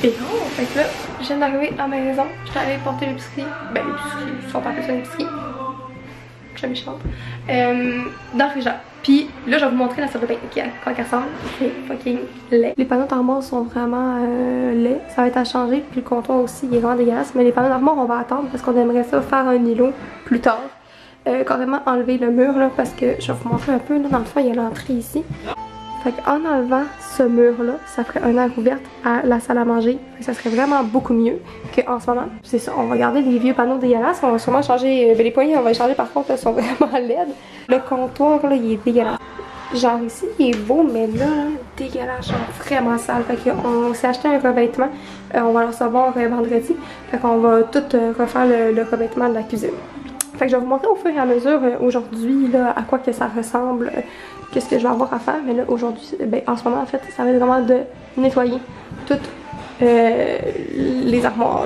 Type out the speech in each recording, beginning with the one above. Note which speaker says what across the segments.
Speaker 1: Et bon, fait que là, je viens d'arriver à la maison. J'étais allée porter l'épicerie. Ben, l'épicerie, si on peut appeler ça une épicerie. Je suis méchante. Dans le frigidaire. Puis là, je vais vous montrer la salle de bain qui a quoi qu'elle ressemble. C'est fucking laid. Les panneaux d'armoire sont vraiment laids. Ça va être à changer. Puis le comptoir aussi, il est vraiment dégueulasse. Mais les panneaux d'armoire, on va attendre parce qu'on aimerait ça faire un îlot plus tard. Carrément enlever le mur là parce que je vais vous montrer un peu. Là, dans le fond, il y a l'entrée ici. Fait qu'en enlevant ce mur-là, ça ferait un air ouverte à la salle à manger. Fait que ça serait vraiment beaucoup mieux qu'en ce moment. C'est ça, on va garder les vieux panneaux dégueulasses. On va sûrement changer, les poignées, on va les changer par contre, elles sont vraiment laides. Le comptoir, là, il est dégueulasse. Genre ici, il est beau, mais là, dégueulasse, genre vraiment sale. Fait qu'on s'est acheté un revêtement. On va le recevoir vendredi. Fait qu'on va tout refaire le revêtement de la cuisine. Fait que je vais vous montrer au fur et à mesure aujourd'hui là à quoi que ça ressemble, qu'est-ce que je vais avoir à faire. Mais là aujourd'hui, ben en ce moment en fait, ça va être vraiment de nettoyer toutes les armoires.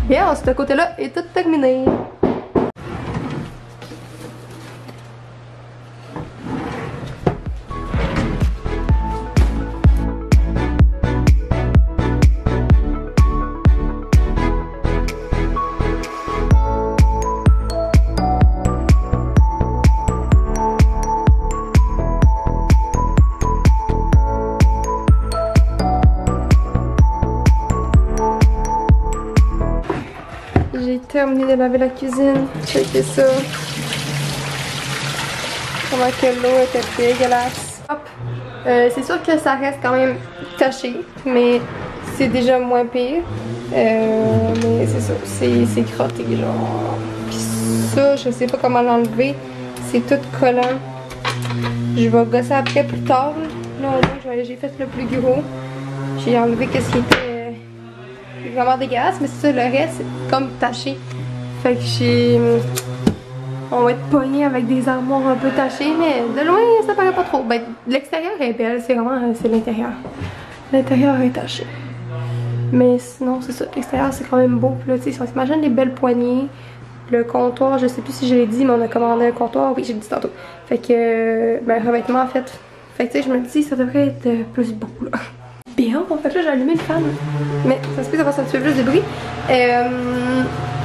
Speaker 1: Bien, ce côté-là est tout terminé. J'ai terminé de laver la cuisine. Checkez ça. Comment que l'eau était dégueulasse. Hop. C'est sûr que ça reste quand même taché, mais c'est déjà moins pire. Mais c'est ça, c'est crotté genre. Puis ça, je sais pas comment l'enlever. C'est tout collant. Je vais gosser après plus tard. Là au moins j'ai fait le plus gros. J'ai enlevé qu'est-ce qui était vraiment dégueulasse, mais c'est ça, le reste c'est comme taché. Fait que j'ai... On va être pogné avec des armoires un peu tachées, mais de loin ça paraît pas trop. Ben l'extérieur est belle, c'est vraiment c'est l'intérieur. L'intérieur est taché. Mais sinon c'est ça, l'extérieur c'est quand même beau. Puis là tu sais, si on s'imagine les belles poignées, le comptoir, je sais plus si je l'ai dit, mais on a commandé un comptoir, oui j'ai dit tantôt. Fait que ben revêtement en fait. Fait que tu sais, je me dis ça devrait être plus beau là. Bien, en fait là j'ai allumé le fan, mais ça se peut d'avoir un petit peu plus de bruit.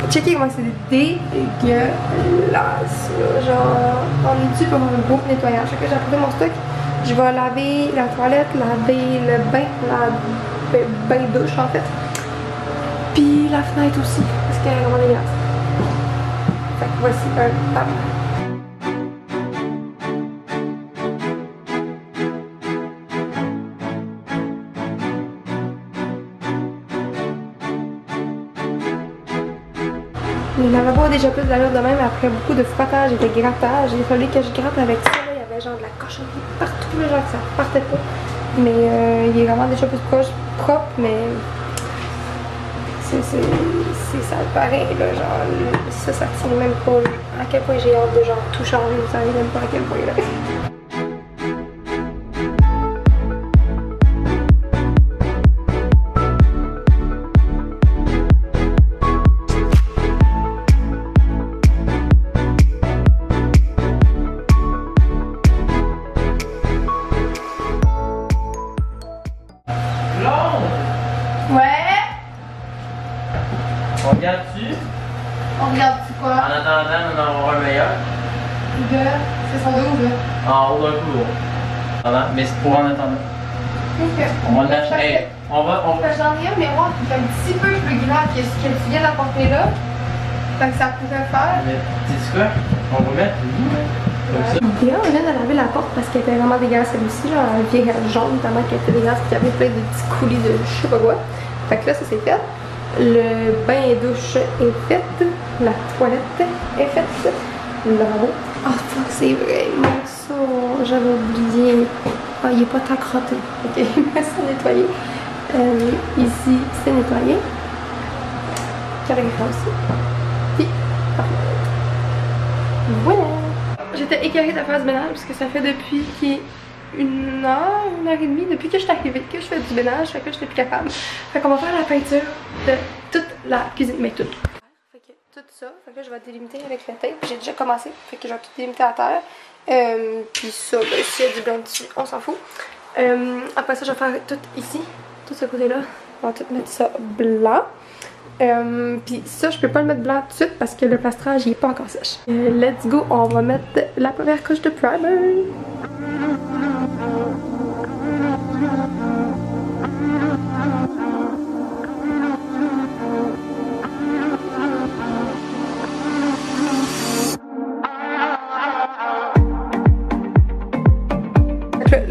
Speaker 1: Checkez comment c'est dégueulasse là. Genre on est dû pour un beau nettoyage. Fait que j'ai apporté mon stock. Je vais laver la toilette, laver le bain, la bain douche en fait. Puis la fenêtre aussi, parce qu'elle est vraiment dégueulasse. Fait que voici un bam. Le lavabo a déjà plus d'allure de même après beaucoup de frottage et de grattage. Il fallait que je gratte avec ça. Là. Il y avait genre de la cochonnerie partout, là, genre que ça partait pas. Mais il est vraiment déjà plus propre, mais c'est sale pareil. Là, genre, ça tient même pas. Là. À quel point j'ai hâte de genre tout changer, vous savez même pas à quel point là.
Speaker 2: On regarde-tu?
Speaker 1: On regarde-tu quoi?
Speaker 2: En attendant, on en aura un meilleur.
Speaker 1: C'est son 2 ou 2?
Speaker 2: En haut d'un couloir. Voilà, mais c'est pour en attendant.
Speaker 1: Ok.
Speaker 2: On va l'acheter. On va.
Speaker 1: J'en ai un miroir qui est un petit peu plus grand que ce que tu viens d'apporter là. Fait que ça pourrait faire.
Speaker 2: Mais tu sais quoi? On va mettre comme ça.
Speaker 1: Bien, on vient de laver la porte parce qu'elle était vraiment dégueulasse elle aussi. Genre, elle virait jaune tellement qu'elle était dégueulasse. Puis il y avait plein de petits coulis de je sais pas quoi. Fait que là, ça c'est fait. Le bain et douche est fait. La toilette est faite. Le lavabo. Ah, fuck, c'est vrai. Mais ça, j'avais oublié. Ah, il est pas tant crotté. Ok, mais c'est nettoyé. Ici, c'est nettoyé. Calligraphe aussi. Puis, parfait. Voilà. J'étais écœurée de faire ce ménage parce que ça fait depuis qu'il est 1h et demie depuis que je suis arrivée que je fais du ménage, fait que j'étais plus capable. Fait qu'on va faire la peinture de toute la cuisine, mais toute. Fait que tout ça. Fait que là, je vais délimiter avec le tape. J'ai déjà commencé, fait que je vais tout délimiter à terre. Puis ça, ben, s'il y a du blanc dessus, on s'en fout. Après ça, je vais faire tout ici, tout ce côté-là. On va tout mettre ça blanc. Puis ça, je peux pas le mettre blanc tout de suite parce que le plastrage il est pas encore sèche. Let's go, on va mettre la première couche de primer.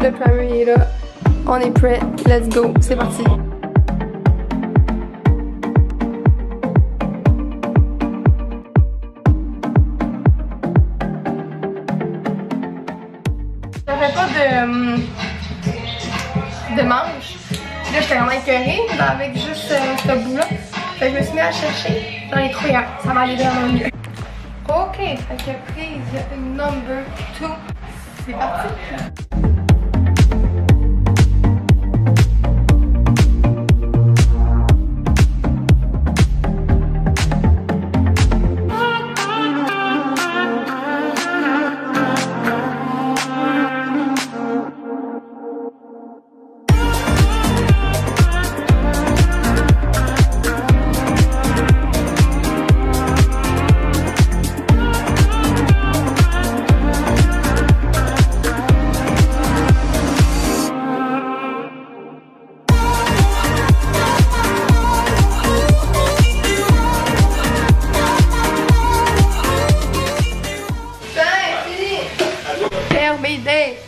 Speaker 1: Le primer est là, on est prêt, let's go, c'est parti. J'avais pas de manche. Là, j'étais vraiment écœurée avec juste ce bout-là. Fait que je me suis mis à chercher. J'en ai trouvé un. Ça va aller vraiment mieux. Ok, fait que prise number 2. C'est parti.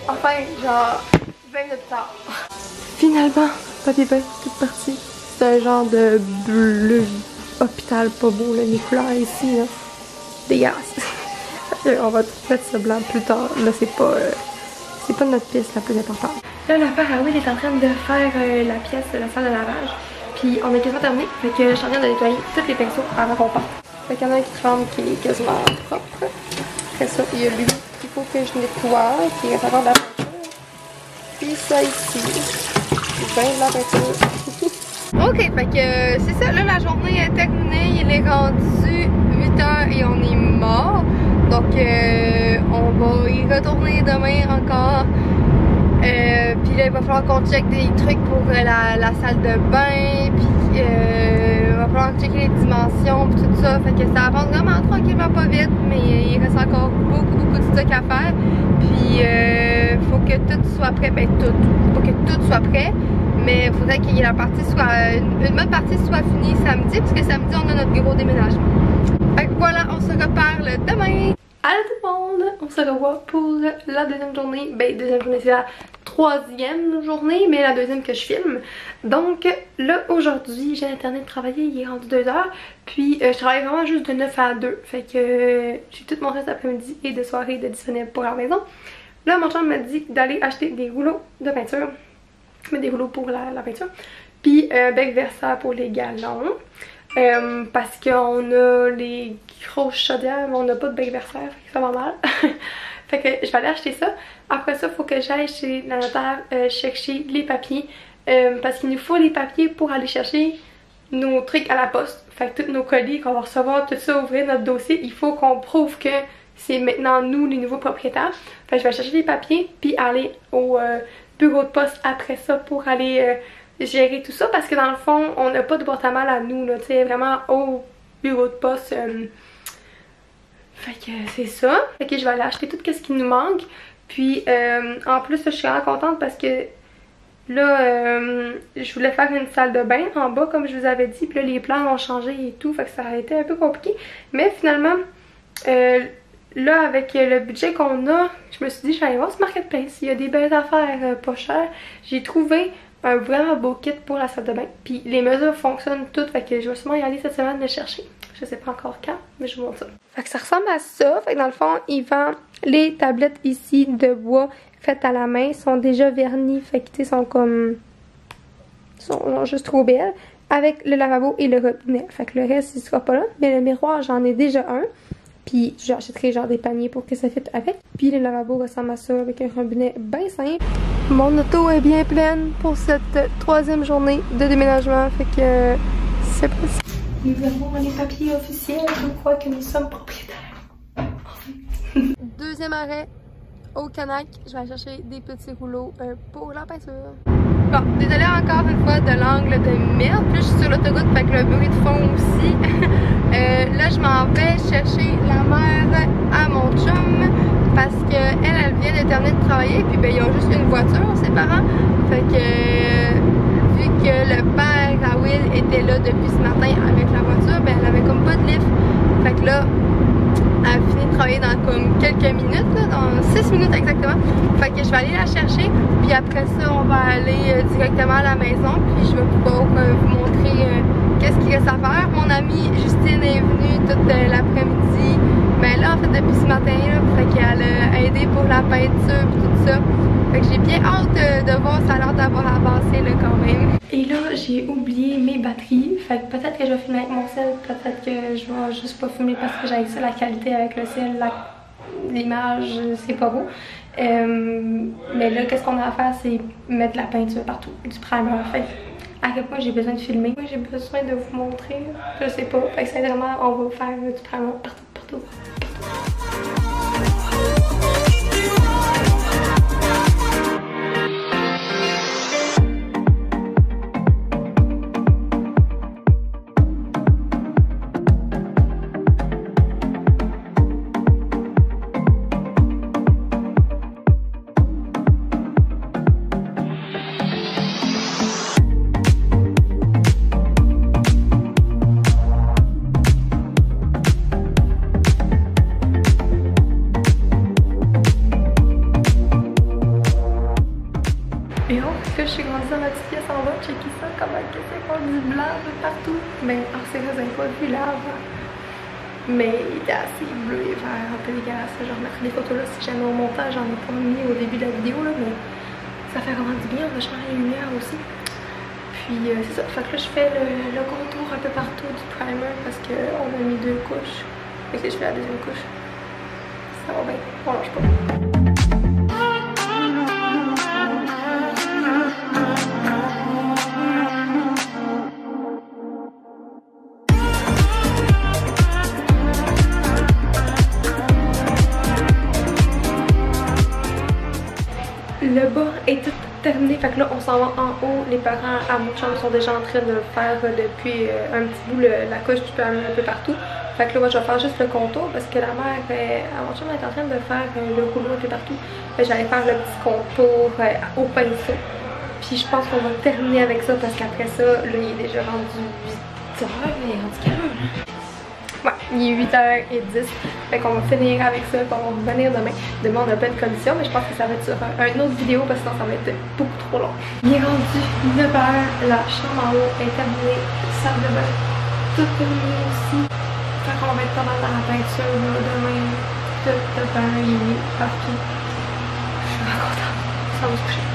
Speaker 1: Enfin, genre 20 minutes plus tard. Finalement, papier peint, toute partie. C'est un genre de bleu hôpital pas beau, là, les couleurs ici, là. Dégueulasse. On va tout mettre ça blanc plus tard. Là, c'est pas notre pièce la plus importante. Là, la père Will est en train de faire la pièce de la salle de lavage. Puis on est quasiment terminé. Fait que je suis en train de nettoyer tous les pinceaux avant qu'on parte. Fait qu'il y en a un qui tremble qui est quasiment propre. Après ça, il y a lui qu'il faut que je nettoie, qui reste encore de la peinture. Puis ça ici, c'est bien de la peinture. Ok, fait que c'est ça, là la journée est terminée, il est rendu 8h et on est mort. Donc on va y retourner demain encore. Puis là il va falloir qu'on check des trucs pour la salle de bain. Puis il va falloir checker les dimensions puis tout ça. Fait que ça avance vraiment tranquillement pas vite. Mais il reste encore beaucoup de stock à faire. Puis faut que tout soit prêt. Ben tout. Faut pas que tout soit prêt. Mais il faudrait que la partie soit. Une bonne partie soit finie samedi. Parce que samedi on a notre gros déménagement. Fait que voilà, on se reparle demain. Allô tout le monde! On se revoit pour la deuxième journée. Ben, deuxième journée, c'est la troisième journée, mais la deuxième que je filme. Donc là, aujourd'hui, j'ai l'internet de travailler, il est rendu 2h. Puis je travaille vraiment juste de 9 à 2. Fait que j'ai tout mon reste d'après-midi et de soirée de disponible pour la maison. Là, mon chum m'a dit d'aller acheter des rouleaux de peinture. Mais des rouleaux pour la peinture. Puis bec Versa pour les galons. Parce qu'on a les grosses chaudières, mais on n'a pas de bec Versailles, fait que ça va mal. Fait que je vais aller acheter ça. Après ça, il faut que j'aille chez la notaire chercher les papiers. Parce qu'il nous faut les papiers pour aller chercher nos trucs à la poste. Fait que tous nos colis qu'on va recevoir, tout ça, ouvrir notre dossier, il faut qu'on prouve que c'est maintenant nous les nouveaux propriétaires. Fait que je vais chercher les papiers, puis aller au bureau de poste après ça pour aller gérer tout ça, parce que dans le fond on n'a pas de boîte à mal à nous là, tu sais, vraiment au bureau de poste. Fait que c'est ça. Fait que je vais aller acheter tout ce qui nous manque. Puis en plus je suis vraiment contente parce que là je voulais faire une salle de bain en bas comme je vous avais dit, puis là les plans ont changé et tout, fait que ça a été un peu compliqué, mais finalement là avec le budget qu'on a, je me suis dit j'allais voir ce marketplace, il y a des belles affaires pas chères. J'ai trouvé un vraiment beau kit pour la salle de bain. Puis les mesures fonctionnent toutes, fait que je vais sûrement y aller cette semaine le chercher. Je sais pas encore quand, mais je vous montre ça. Fait que ça ressemble à ça. Fait que dans le fond, il vend les tablettes ici de bois faites à la main. Sont déjà vernies, fait que tu sais, sont comme... sont juste trop belles. Avec le lavabo et le robinet. Fait que le reste, il sera pas là. Mais le miroir, j'en ai déjà un. Puis j'achèterai genre des paniers pour que ça fitte avec. Puis le lavabo ressemble à ça avec un robinet bien simple. Mon auto est bien pleine pour cette troisième journée de déménagement. Fait que c'est possible. Nous avons les papiers officiels, je crois que nous sommes propriétaires. Enfin. Deuxième arrêt au Canac. Je vais aller chercher des petits rouleaux pour la peinture. Bon, désolée encore une fois de l'angle de merde. Puis je suis sur l'autoroute, fait que le bruit de fond aussi. Là, je m'en vais chercher la mère à mon chum parce qu'elle vient de terminer de travailler. Puis ben, ils ont juste une voiture, ses parents. Fait que vu que le père à Will était là depuis ce matin avec la voiture, ben elle avait comme pas de lift. Fait que là, elle a fini de travailler dans comme quelques minutes, là, dans 6 minutes exactement. Fait que je vais aller la chercher, puis après ça, on va aller directement à la maison, puis je vais pouvoir vous montrer qu'est-ce qu'il reste à faire. Mon amie Justine est venue toute l'après-midi, mais là en fait depuis ce matin, là, fait qu'elle a aidé pour la peinture et tout ça. Fait que j'ai bien hâte de voir, ça a l'air d'avoir avancé là quand même. Et là, j'ai oublié mes batteries. Fait que peut-être que je vais filmer avec mon sel, peut-être que je vais juste pas filmer parce que j'ai ça la qualité avec le sel, l'image, c'est pas beau. Mais là, qu'est-ce qu'on a à faire, c'est mettre de la peinture partout, du primer. Fait que à quel point j'ai besoin de filmer. Moi, j'ai besoin de vous montrer, je sais pas. Fait que c'est vraiment, on va faire du primer partout. Et oh, que je suis grandie dans ma petite pièce en bas, checker ça, comment c'est pas du blanc de partout. Mais en c'est vrai, vous n'avez pas vu là avant. Mais il était assez bleu et vert, un peu dégueulasse. Je remettrai des photos là si jamais au montage, j'en ai pas mis au début de la vidéo là, mais ça fait vraiment du bien, on va changer les lumières aussi. Puis c'est ça, fait que là je fais le contour un peu partout du primer parce qu'on a mis 2 couches. Fait que je fais la deuxième couche. Ça va bien, on lâche pas. Le bas est tout terminé, fait que là on s'en va en haut. Les parents à mon chum sont déjà en train de le faire depuis un petit bout, la couche du primer un peu partout. Fait que là moi je vais faire juste le contour parce que la mère à mon chum est en train de faire le rouleau un peu partout. J'allais faire le petit contour au pinceau. Puis je pense qu'on va terminer avec ça parce qu'après ça, là il est déjà rendu 8h, il est rendu quelle heure? Ouais, il est 8h10. Fait qu'on va finir avec ça, puis on va revenir demain. Demain on a plein de conditions, mais je pense que ça va être sur une autre vidéo parce que sinon ça va être beaucoup trop long. Il est rendu 9h, la chambre en haut est terminée, salle de bain tout terminé aussi. Fait qu'on va être pas mal dans la peinture là, demain. Tout le bain il est partout. Je suis vraiment contente. Ça va se coucher.